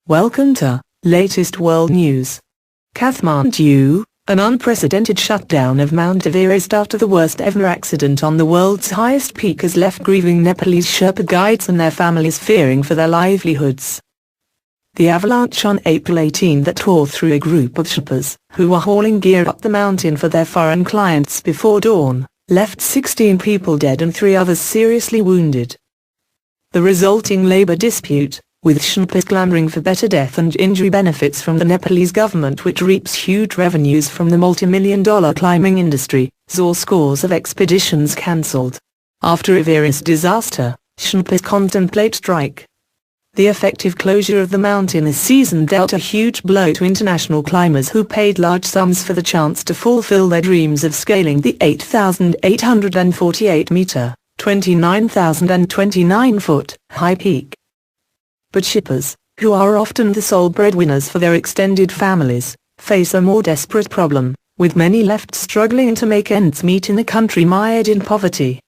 Welcome to latest world news. Kathmandu, an unprecedented shutdown of Mount Everest after the worst ever accident on the world's highest peak has left grieving Nepalese Sherpa guides and their families fearing for their livelihoods. The avalanche on April 18 that tore through a group of Sherpas, who were hauling gear up the mountain for their foreign clients before dawn, left 16 people dead and 3 others seriously wounded. The resulting labor dispute, with Sherpas clamoring for better death and injury benefits from the Nepalese government, which reaps huge revenues from the multi-million-dollar climbing industry, saw scores of expeditions cancelled. After Everest disaster, Sherpas contemplate strike. The effective closure of the mountain this season dealt a huge blow to international climbers who paid large sums for the chance to fulfill their dreams of scaling the 8,848-meter, 29,029-foot, high peak. But Sherpas, who are often the sole breadwinners for their extended families, face a more desperate problem, with many left struggling to make ends meet in a country mired in poverty.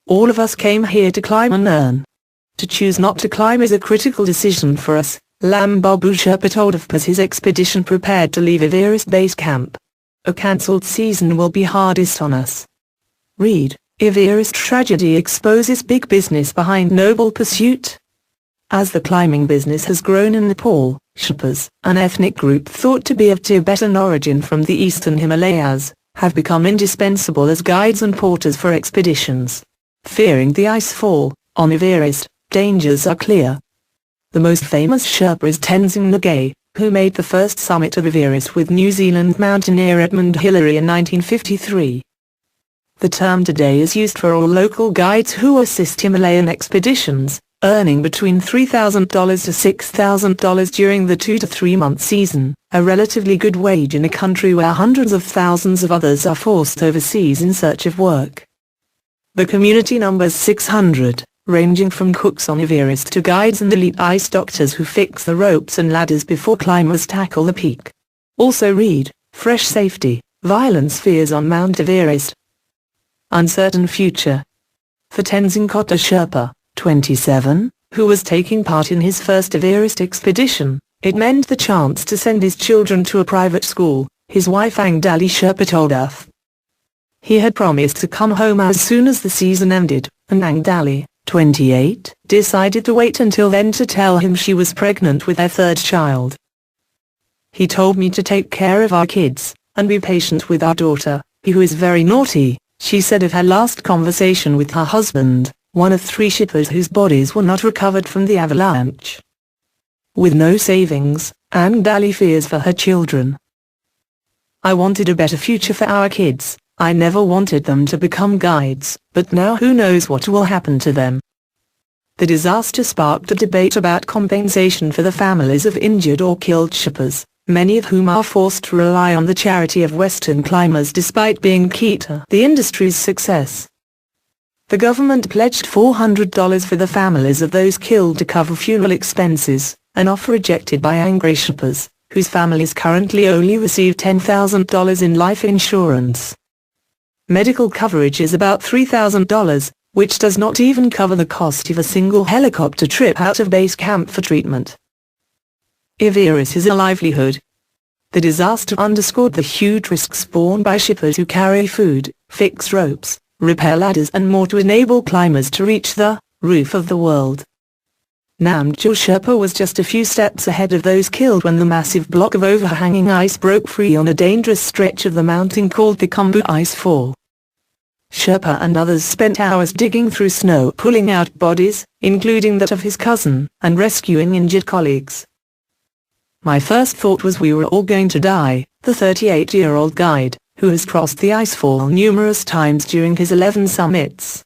All of us came here to climb and earn. To choose not to climb is a critical decision for us, Lambabu Sherpa told of his expedition prepared to leave Everest Base Camp. A cancelled season will be hardest on us. Read, Everest tragedy exposes big business behind noble pursuit. As the climbing business has grown in Nepal, Sherpas, an ethnic group thought to be of Tibetan origin from the eastern Himalayas, have become indispensable as guides and porters for expeditions. Fearing the ice fall, on Everest, dangers are clear. The most famous Sherpa is Tenzing Norgay, who made the first summit of Everest with New Zealand mountaineer Edmund Hillary in 1953. The term today is used for all local guides who assist Himalayan expeditions, earning between $3,000 to $6,000 during the 2 to 3 month season, a relatively good wage in a country where hundreds of thousands of others are forced overseas in search of work. The community numbers 600, ranging from cooks on Everest to guides and elite ice doctors who fix the ropes and ladders before climbers tackle the peak. Also read, fresh safety, violence fears on Mount Everest. Uncertain future. For Tenzing Kota Sherpa, 27, who was taking part in his first Everest expedition, it meant the chance to send his children to a private school, his wife Angdali Sherpa told us. He had promised to come home as soon as the season ended, and Angdali, 28, decided to wait until then to tell him she was pregnant with their 3rd child. He told me to take care of our kids, and be patient with our daughter, who is very naughty, she said of her last conversation with her husband, one of 3 Sherpas whose bodies were not recovered from the avalanche. With no savings, Angdali fears for her children. I wanted a better future for our kids. I never wanted them to become guides, but now who knows what will happen to them. The disaster sparked a debate about compensation for the families of injured or killed Sherpas, many of whom are forced to rely on the charity of Western climbers despite being key to the industry's success. The government pledged $400 for the families of those killed to cover funeral expenses, an offer rejected by angry Sherpas, whose families currently only receive $10,000 in life insurance. Medical coverage is about $3,000, which does not even cover the cost of a single helicopter trip out of base camp for treatment. Everest is a livelihood. The disaster underscored the huge risks borne by Sherpas who carry food, fix ropes, repair ladders and more to enable climbers to reach the roof of the world. Namgyal Sherpa was just a few steps ahead of those killed when the massive block of overhanging ice broke free on a dangerous stretch of the mountain called the Khumbu Ice Fall. Sherpa and others spent hours digging through snow, pulling out bodies, including that of his cousin, and rescuing injured colleagues. My first thought was we were all going to die, the 38-year-old guide, who has crossed the icefall numerous times during his 11 summits.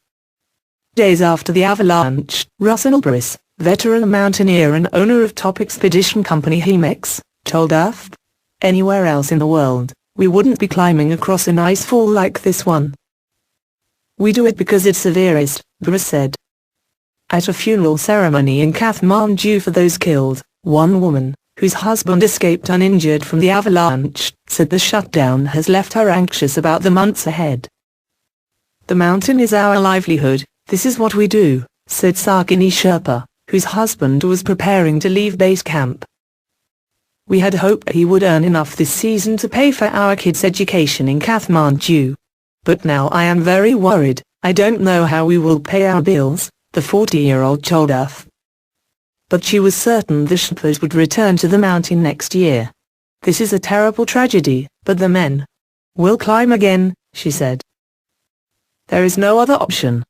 Days after the avalanche, Russell Briss, veteran mountaineer and owner of top expedition company Hemex, told us, "Anywhere else in the world, we wouldn't be climbing across an icefall like this one. We do it because it's Everest," Briss said. At a funeral ceremony in Kathmandu for those killed, one woman, whose husband escaped uninjured from the avalanche, said the shutdown has left her anxious about the months ahead. "The mountain is our livelihood, this is what we do," said Sakini Sherpa, whose husband was preparing to leave base camp. We had hoped he would earn enough this season to pay for our kids' education in Kathmandu. But now I am very worried. I don't know how we will pay our bills, the 40-year-old told us. But she was certain the Sherpas would return to the mountain next year. This is a terrible tragedy, but the men will climb again, she said. There is no other option.